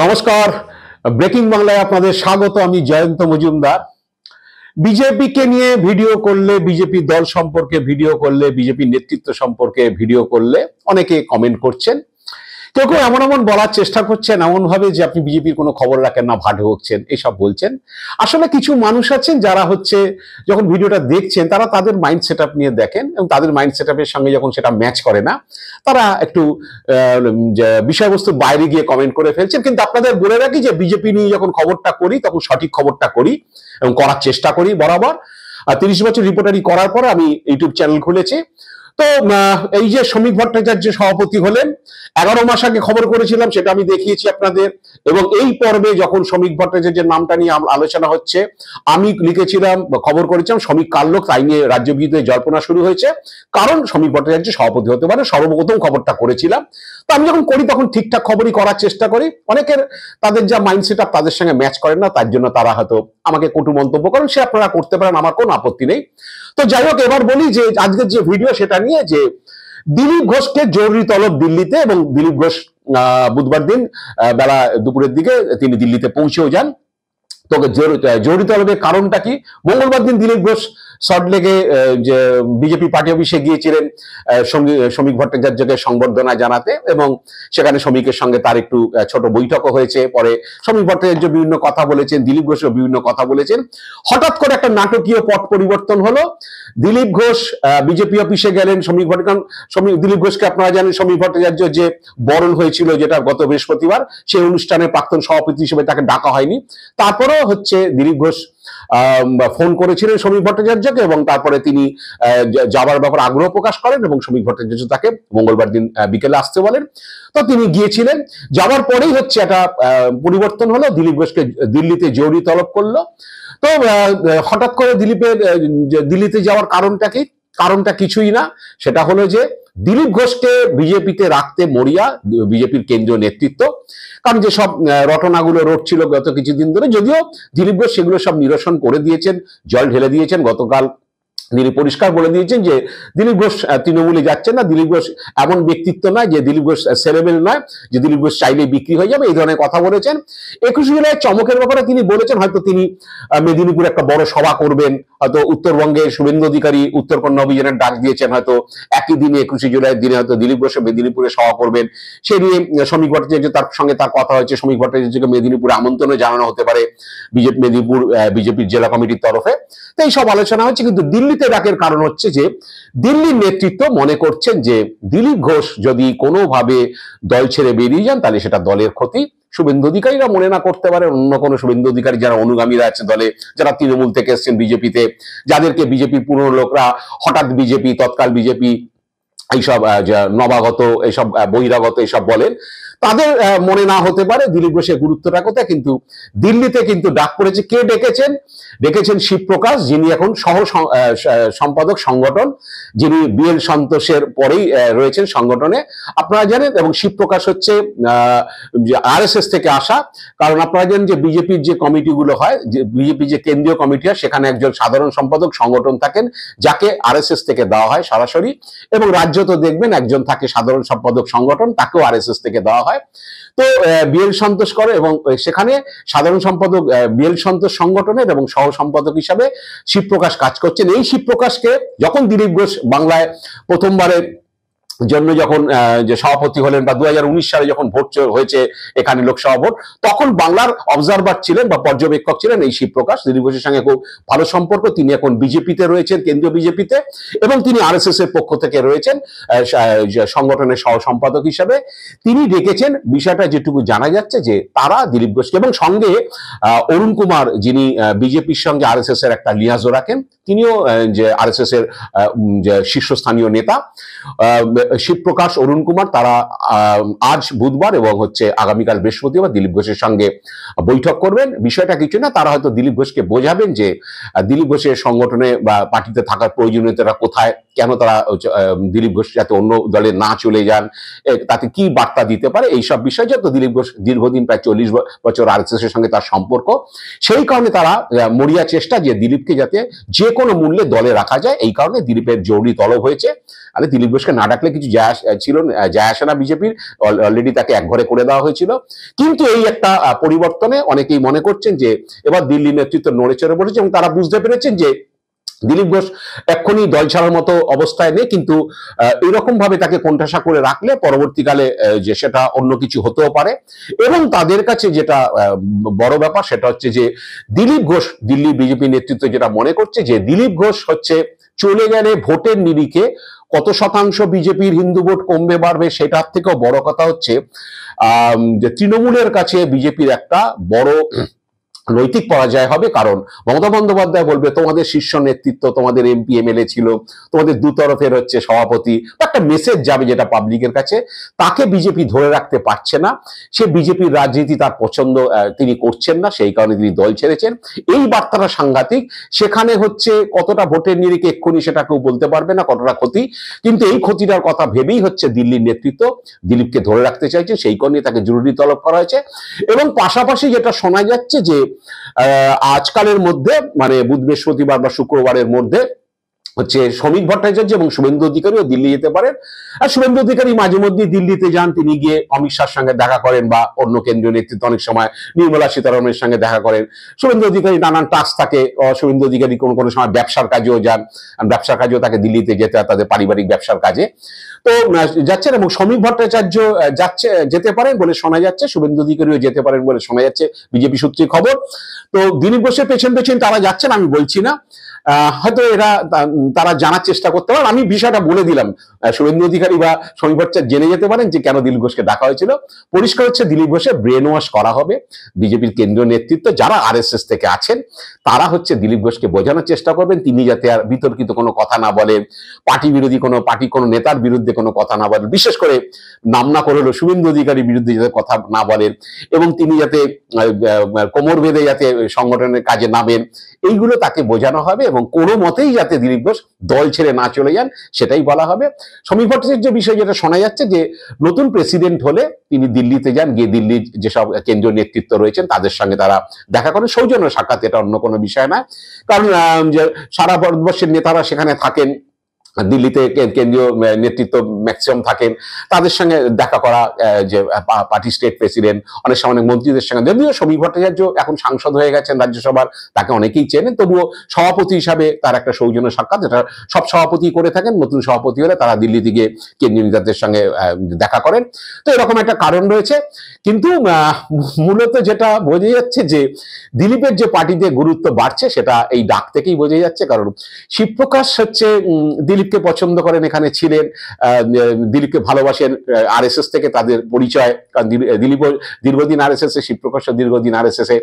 নমস্কার, ব্রেকিং বাংলায় আপনাদের স্বাগত। আমি জয়ন্ত মজুমদার। বিজেপিকে নিয়ে ভিডিও করলে, বিজেপি দল সম্পর্কে ভিডিও করলে, বিজেপি নেতৃত্ব সম্পর্কে ভিডিও করলে অনেকে কমেন্ট করছেন। কেউ কেউ এমন এমন বলার চেষ্টা করছেন এমন ভাবে যে আপনি বিজেপির কোনো খবর রাখেন না, ভাট হচ্ছেন, এসব বলছেন। আসলে কিছু মানুষ আছেন যারা যখন ভিডিওটা দেখছেন তারা তাদের মাইন্ড সেট আপ নিয়ে দেখেন এবং তাদের মাইন্ড সেট আপের সঙ্গে যখন সেটা ম্যাচ করে না তারা একটু বিষয়বস্তুর বাইরে গিয়ে কমেন্ট করে ফেলছেন। কিন্তু আপনাদের বলে রাখি যে বিজেপি নিয়ে যখন খবরটা করি তখন সঠিক খবরটা করি এবং করার চেষ্টা করি বরাবর। 30 বছর রিপোর্টারি করার পর আমি ইউটিউব চ্যানেল খুলেছি। তো এই যে শ্রমিক ভট্টাচার্য সভাপতি হলেন, 11 মাস আগে খবর করেছিলাম, সেটা আমি দেখিয়েছি আপনাদের। এবং এই পর্বে যখন শ্রমিক ভট্টাচার্যের নামটা নিয়ে আলোচনা হচ্ছে, আমি লিখেছিলাম, খবর করেছিলাম শ্রমিক কাল্লোক, তাই নিয়ে রাজ্য বিরুদ্ধে জল্পনা শুরু হয়েছে, কারণ শ্রমিক ভট্টাচার্য সভাপতি হতে পারে। সর্বপ্রথম খবরটা করেছিলাম। তো আমি যখন করি তখন ঠিকঠাক খবরই করার চেষ্টা করি। অনেকের তাদের যা মাইন্ড সেট আপ তাদের সঙ্গে ম্যাচ করে না, তার জন্য তারা হয়তো আমাকে কটু মন্তব্য করেন। সে আপনারা করতে পারেন, আমার কোনো আপত্তি নেই। তো যাই হোক, এবার বলি যে আজকের যে ভিডিও সেটা নিয়ে, যে দিলীপ ঘোষকে জরুরি তলব দিল্লিতে, এবং দিলীপ ঘোষ বুধবার দিন বেলা দুপুরের দিকে তিনি দিল্লিতে পৌঁছেও যান। তো জরুরি তলবের কারণটা কি? মঙ্গলবার দিন দিলীপ ঘোষ সল্টলেকে যে বিজেপি পার্টি অফিসে গিয়েছিলেন শ্রমিক ভট্টাচার্যকে সংবর্ধনা জানাতে, এবং সেখানে শ্রমিকের সঙ্গে তার একটু ছোট বৈঠকও হয়েছে। পরে শ্রমিক ভট্টাচার্য বিভিন্ন কথা বলেছেন, দিলীপ ঘোষও বিভিন্ন কথা বলেছেন। হঠাৎ করে একটা নাটকীয় পট পরিবর্তন হলো। দিলীপ ঘোষ বিজেপি অফিসে গেলেন। দিলীপ ঘোষকে আপনারা জানেন, শ্রমিক ভট্টাচার্য যে বরণ হয়েছিল যেটা গত বৃহস্পতিবার, সেই অনুষ্ঠানে প্রাক্তন সভাপতি হিসেবে তাকে ডাকা হয়নি। তারপরেও দিলীপ ঘোষ ফোন করেছিলেন শ্রমিক ভট্টাচার্যকে, এবং তারপরে তিনি যাবার ব্যাপারে আগ্রহ প্রকাশ করেন এবং শ্রমিক ভট্টাচার্য তাকে মঙ্গলবার দিন বিকেলে আসতে বলেন। তো তিনি গিয়েছিলেন। যাওয়ার পরেই একটা পরিবর্তন হলো, দিলীপ ঘোষকে দিল্লিতে জরুরি তলব করলো। তো হঠাৎ করে দিল্লিতে যাওয়ার কারণটা কি? কারণটা কিছুই না, সেটা হলো যে দিলীপ ঘোষকে বিজেপিতে রাখতে মরিয়া বিজেপির কেন্দ্রীয় নেতৃত্ব। কারণ যেসব রটনাগুলো রটছিল গত কিছুদিন ধরে, যদিও দিলীপ ঘোষ সেগুলো সব নিরসন করে দিয়েছেন, জল ঢেলে দিয়েছেন। গতকাল তিনি পরিষ্কার বলে দিয়েছেন যে দিলীপ ঘোষ তৃণমূলে যাচ্ছেন না। দিলীপ ঘোষ এমন ব্যক্তিত্ব নয়, যে দিলীপ ঘোষ সেলেবেল নয়, যে দিলীপ ঘোষ চাইলে বিক্রি হয়ে যাবে, এই ধরনের কথা বলেছেন। 21 জুলাই চমকের ব্যাপারে তিনি বলেছেন হয়তো তিনি মেদিনীপুরে একটা বড় সভা করবেন, হয়তো উত্তরবঙ্গে শুভেন্দু অধিকারী উত্তরকন্যা অভিযানের ডাক দিয়েছেন, হয়তো একই দিনে 21 জুলাই দিনে হয়তো দিলীপ ঘোষ মেদিনীপুরে সভা করবেন। সে নিয়ে শ্রমিক ভট্টাচার্য তার সঙ্গে তার কথা হয়েছে, শ্রমিক ভট্টাচার্যকে মেদিনীপুরে আমন্ত্রণও জানানো হতে পারে মেদিনীপুর বিজেপির জেলা কমিটির তরফে। তো এইসব আলোচনা হচ্ছে। কিন্তু দিল্লিতে ডাকের কারণ হচ্ছে যে দিল্লির নেতৃত্ব মনে করছেন যে দিলীপ ঘোষ যদি কোনোভাবে দল ছেড়ে বেরিয়ে যান তাহলে সেটা দলের ক্ষতি। শুভেন্দু অধিকারীরা মনে না করতে পারে, অন্য কোনো শুভেন্দু অধিকারী যারা অনুগামীরা আছে দলে, যারা তৃণমূল থেকে এসছেন বিজেপিতে, যাদেরকে বিজেপির পুরনো লোকরা হঠাৎ বিজেপি, তৎকাল বিজেপি, এইসব নবাগত, এইসব বহিরাগত এইসব বলেন, তাদের মনে না হতে পারে দিলীপ ঘোষের গুরুত্বটা কোথায়। কিন্তু দিল্লিতে কিন্তু ডাক পড়েছে। কে ডেকেছেন শিবপ্রকাশ, যিনি এখন সহ সম্পাদক সংগঠন, যিনি বিএল সন্তোষের পরেই রয়েছেন সংগঠনে, আপনারা জানেন। এবং শিবপ্রকাশ হচ্ছে আরএসএস থেকে আসা। কারণ আপনারা জানেন যে বিজেপির যে কমিটিগুলো হয়, যে বিজেপি যে কেন্দ্রীয় কমিটি হয়, সেখানে একজন সাধারণ সম্পাদক সংগঠন থাকেন, যাকে আরএসএস থেকে দেওয়া হয় সরাসরি। এবং রাজ্য তো দেখবেন একজন থাকে সাধারণ সম্পাদক সংগঠন, তাকেও আরএসএস থেকে দেওয়া হয়। তো বিএল সন্তোষ করে, এবং সেখানে সাধারণ সম্পাদক বিএল সন্তোষ সংগঠনের এবং সহ সম্পাদক হিসাবে শিবপ্রকাশ কাজ করছেন। এই শিবপ্রকাশকে যখন দিলীপ ঘোষ বাংলায় প্রথমবারের জন্য যখন যে সভাপতি হলেন, বা 2019 সালে যখন ভোট হয়েছে এখানে লোকসভা ভোট, তখন বাংলার অবজারভার ছিলেন বা পর্যবেক্ষক ছিলেন এই শিবপ্রকাশ। দিলীপ ঘোষের সঙ্গে খুব ভালো সম্পর্ক। তিনি এখন বিজেপিতে রয়েছেন, কেন্দ্রীয় বিজেপিতে, এবং তিনি আরএসএস এর পক্ষ থেকে রয়েছেন সংগঠনের সহ সম্পাদক হিসাবে। তিনি ডেকেছেন। বিষয়টা যেটুকু জানা যাচ্ছে যে তারা দিলীপ ঘোষকে, এবং সঙ্গে অরুণ কুমার, যিনি বিজেপির সঙ্গে আরএসএস এর একটা লিয়াজও রাখেন, তিনিও যে আরএসএস এর শীর্ষস্থানীয় নেতা, শিবপ্রকাশ, অরুণ কুমার, তারা আজ বুধবার এবং আগামীকাল বৃহস্পতিবার দিলীপ ঘোষের সঙ্গে বৈঠক করবেন। বিষয়টা কিছু না, তারা হয়তো দিলীপ ঘোষকে বোঝাবেন যে দিলীপ ঘোষের সংগঠনে বা পার্টিতে থাকার প্রয়োজনীয়তা কোথায়, কেন তারা দিলীপ ঘোষ যাতে অন্য দলে না চলে যান, তাতে কি বার্তা দিতে পারে, এইসব বিষয়। যত দিলীপ ঘোষ দীর্ঘদিন প্রায় 40 বছর আরএসএস এর সঙ্গে তার সম্পর্ক, সেই কারণে তারা মরিয়া চেষ্টা যে দিলীপকে যাতে যে কোনো মূল্যে দলে রাখা যায়, এই কারণে দিলীপের জরুরি তলব হয়েছে। আরে দিলীপ ঘোষকে না ডাকলে কিছু যায় আসে না বিজেপির, অলরেডি তাকে একঘরে করে দেওয়া হয়েছিল। কিন্তু এই একটা পরিবর্তনে অনেকেই মনে করছেন যে এবার দিল্লি নেতৃত্ব নড়ে চড়ে পড়েছে এবং তারা বুঝতে পেরেছেন যে দিলীপ ঘোষ এক্ষুনি দল ছাড়ার মতো অবস্থায় নেই, কিন্তু এরকম ভাবে তাকে কোণঠাসা করে রাখলে পরবর্তীকালে যে সেটা অন্য কিছু হতেও পারে। এবং তাদের কাছে যেটা বড় ব্যাপার সেটা হচ্ছে যে দিলীপ ঘোষ, দিল্লি বিজেপি নেতৃত্ব যেটা মনে করছে যে দিলীপ ঘোষ হচ্ছে চলে গেলে ভোটের নিরিখে কত শতাংশ বিজেপির হিন্দু ভোট কমবে বাড়বে, সেটার থেকেও বড় কথা হচ্ছে যে তৃণমূলের কাছে বিজেপির একটা বড় নৈতিক পরাজয় হবে। কারণ মমতা বন্দ্যোপাধ্যায় বলবে তোমাদের শীর্ষ নেতৃত্ব, তোমাদের এমপি এমএলএ ছিল, তোমাদের দুতরফের হচ্ছে সভাপতি, একটা মেসেজ যাবে যেটা পাবলিকের কাছে, তাকে বিজেপি ধরে রাখতে পারছে না, সে বিজেপির রাজনীতি তার পছন্দ তিনি করছেন না, সেই কারণে তিনি দল ছেড়েছেন। এই বার্তাটা সাংঘাতিক। সেখানে হচ্ছে কতটা ভোটের নিরিখে এক্ষুনি সেটা কেউ বলতে পারবে না, কতটা ক্ষতি, কিন্তু এই ক্ষতিটার কথা ভেবেই হচ্ছে দিল্লির নেতৃত্ব দিলীপকে ধরে রাখতে চাইছে, সেই কারণে তাকে জরুরি তলব করা হয়েছে। এবং পাশাপাশি যেটা শোনা যাচ্ছে যে আজকালের মধ্যে মানে বুধ বৃহস্পতিবার বা শুক্রবারের মধ্যে হচ্ছে শ্রমিক ভট্টাচার্য এবং শুভেন্দু অধিকারীও দিল্লি যেতে পারেন। আর শুভেন্দু অধিকারী মাঝে মধ্যে দিল্লিতে যান, তিনি গিয়ে অমিত শাহর সঙ্গে দেখা করেন বা অন্য কেন্দ্রীয় নেতৃত্ব অনেক সময় নির্মলা সীতারামনের সঙ্গে দেখা করেন। শুভেন্দু অধিকারী নানান টাস্ক থাকে, শুভেন্দু অধিকারী কোনো কোনো সময় ব্যবসার কাজেও যান, ব্যবসার কাজেও তাকে দিল্লিতে যেতে হয় তাদের পারিবারিক ব্যবসার কাজে, তো যাচ্ছেন। এবং শ্রমিক ভট্টাচার্য যেতে পারেন বলে শোনা যাচ্ছে, শুভেন্দু অধিকারীও যেতে পারেন বলে শোনা যাচ্ছে, বিজেপি সূত্রে খবর। তো দিলীপ ঘোষের পেছন পেছন তারা যাচ্ছেন, আমি বলছি না, হয়তো এরা তারা জানার চেষ্টা করতে পারেন। আমি বিষয়টা বলে দিলাম, শুভেন্দু অধিকারী বা শ্রমিক ভট্টাচার্য জেনে যেতে পারেন যে কেন দিলীপ ঘোষকে ডাকা হয়েছিল। পরিষ্কার হচ্ছে দিলীপ ঘোষের ব্রেন ওয়াশ করা হবে। বিজেপির কেন্দ্রীয় নেতৃত্ব যারা আরএসএস থেকে আছেন তারা হচ্ছে দিলীপ ঘোষকে বোঝানোর চেষ্টা করবেন তিনি যাতে আর বিতর্কিত কোনো কথা না বলেন, পার্টি বিরোধী কোনো নেতার বিরুদ্ধে কোনো কথা না বলেন, বিশেষ করে নাম না করে হলো শুভেন্দু অধিকারীর বিরুদ্ধে যাতে কথা না বলেন, এবং তিনি যাতে কোমর বেঁধে যাতে সংগঠনের কাজে নামেন, এইগুলো তাকে বোঝানো হবে। এবং কোনো মতেই যাতে দিলীপ ঘোষ দল ছেড়ে না চলে যান সেটাই বলা হবে। শ্রমিক ভট্টাচার্যের বিষয় যেটা শোনা যাচ্ছে যে নতুন প্রেসিডেন্ট হলে তিনি দিল্লিতে যান, গিয়ে দিল্লির যেসব কেন্দ্রীয় নেতৃত্ব রয়েছেন তাদের সঙ্গে তারা দেখা করেন, সৌজন্য সাক্ষাৎ, এটা অন্য কোনো বিষয় না। কারণ যে সারা ভারতবর্ষের নেতারা সেখানে থাকেন, দিল্লিতে কেন্দ্রীয় নেতৃত্ব ম্যাক্সিমাম থাকেন, তাদের সঙ্গে দেখা করা, যে পার্টি স্টেট প্রেসিডেন্ট, অনেক সময় অনেক মন্ত্রীদের সঙ্গে, যদিও শ্রমিক ভট্টাচার্য এখন সাংসদ হয়ে গেছেন রাজ্যসভার, তাকে অনেকেই চেনেন, তবুও সভাপতি হিসাবে তার একটা সৌজন্য সাক্ষাৎ, যেটা সব সভাপতি করে থাকেন, নতুন সভাপতি হলে তারা দিল্লিতে গিয়ে কেন্দ্রীয় নেতাদের সঙ্গে দেখা করেন। তো এরকম একটা কারণ রয়েছে। কিন্তু মূলত যেটা বোঝা যাচ্ছে যে দিলীপের যে পার্টিতে গুরুত্ব বাড়ছে সেটা এই ডাক থেকেই বোঝা যাচ্ছে। কারণ শিবপ্রকাশ হচ্ছে দিলীপকে পছন্দ করেন, এখানে ছিলেন, দিলীপকে ভালোবাসেন, আরএসএস থেকে তাদের পরিচয়, কারণ দিলীপ দীর্ঘদিন আরএসএস এ, শিবপ্রকাশ দীর্ঘদিন আরএসএস এ।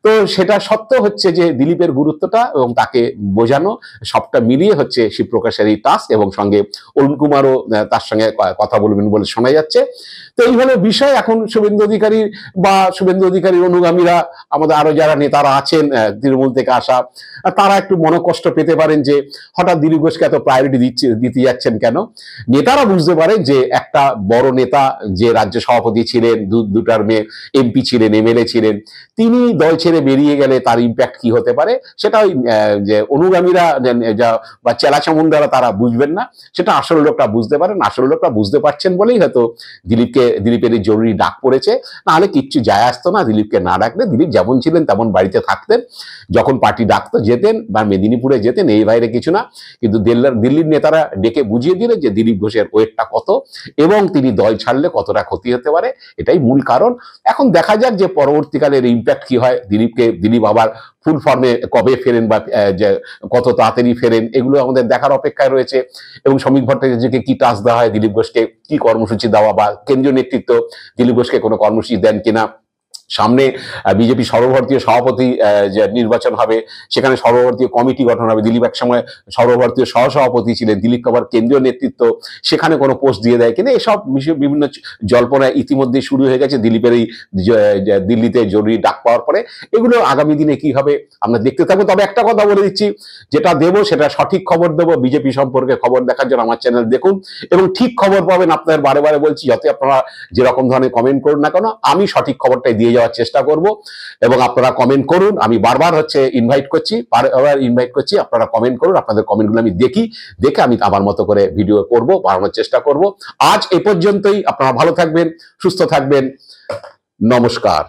তো সেটা সত্য হচ্ছে যে দিলীপের গুরুত্বটা এবং তাকে বোঝানো সবটা মিলিয়ে হচ্ছে শিবপ্রকাশের এই টাস্ক, এবং সঙ্গে অরুণ কুমারও তার সঙ্গে কথা বলবেন বলে শোনা যাচ্ছে। তো এই হলো বিষয়। এখন শুভেন্দু অধিকারী বা শুভেন্দু অধিকারীর অনুগামীরা, আমাদের আরো যারা নেতারা আছেন তৃণমূল থেকে আসা, তারা একটু মনোকষ্ট পেতে পারেন যে হঠাৎ দিলীপ ঘোষকে এত প্রায়োরিটি দিতে যাচ্ছেন কেন। নেতারা বুঝতে পারেন যে একটা বড় নেতা যে রাজ্য সভাপতি ছিলেন, দুটার মেয়ে এমপি ছিলেন, এমএলএ ছিলেন, তিনি দল ছেড়ে বেরিয়ে গেলে তার ইম্প্যাক্ট কি হতে পারে সেটা ওই যে অনুগামীরা বা চেলাচামুন্ডারা তারা বুঝবেন না, সেটা আসল লোকটা বুঝতে পারেন। আসল লোকটা বুঝতে পারছেন বলেই হয়তো দিলীপের এই জরুরি ডাক পড়েছে, নাহলে কিচ্ছু যায় আসতো না। দিলীপকে না ডাকলে দিলীপ যেমন ছিলেন তেমন বাড়িতে থাকতেন, যখন পার্টি ডাকতো যেতেন, বা মেদিনীপুরে যেতেন, এই বাইরে কিছু না। কিন্তু দিল্লির নেতারা ডেকে বুঝিয়ে দিলেন যে দিলীপ ঘোষের ওয়েটটা কত এবং তিনি দল ছাড়লে কতটা ক্ষতি হতে পারে, এটাই মূল কারণ। এখন দেখা যাক যে পরবর্তীকালের ইম্প্যাক্ট কি হয়, দিলীপ আবার ফুল ফর্মে কবে ফেরেন বা কত তাড়াতাড়ি ফেরেন, এগুলো আমাদের দেখার অপেক্ষায় রয়েছে। এবং শ্রমিক ভট্টাচার্যকে কি টাস্ক দেওয়া হয়, দিলীপ ঘোষকে কি কর্মসূচি দেওয়া, বা কেন্দ্রীয় নেতৃত্ব দিলীপ ঘোষকে কোনো কর্মসূচি দেন কিনা। সামনে বিজেপি সর্বভারতীয় সভাপতি নির্বাচন হবে, সেখানে সর্বভারতীয় কমিটি গঠন হবে। দিলীপ এক সময় সর্বভারতীয় সহসভাপতি ছিলেন, দিলীপ আবার কেন্দ্রীয় নেতৃত্ব, সেখানে কোনো পোস্ট দিয়ে দেয় কিনা, এসব বিষয়ে বিভিন্ন জল্পনা ইতিমধ্যে শুরু হয়ে গেছে দিলীপের এই দিল্লিতে জরুরি ডাক পাওয়ার পরে। এগুলো আগামী দিনে কি হবে আমরা দেখতে থাকবো। তবে একটা কথা বলে দিচ্ছি, যেটা দেবো সেটা সঠিক খবর দেবো। বিজেপি সম্পর্কে খবর দেখার জন্য আমার চ্যানেল দেখুন, এবং ঠিক খবর পাবেন। আপনাদের বারে বারে বলছি, যতই আপনারা যেরকম ধরনের কমেন্ট করুন না কেন, আমি সঠিক খবরটাই দিয়ে যাবো দেওয়ার চেষ্টা করব এবং আপনারা কমেন্ট করুন। আমি বারবার ইনভাইট করছি, আপনারা কমেন্ট করুন। আপনাদের কমেন্টগুলো আমি দেখে আমি আমার মতো করে ভিডিও করব, বানানোর চেষ্টা করব। আজ এ পর্যন্তই। আপনারা ভালো থাকবেন, সুস্থ থাকবেন। নমস্কার।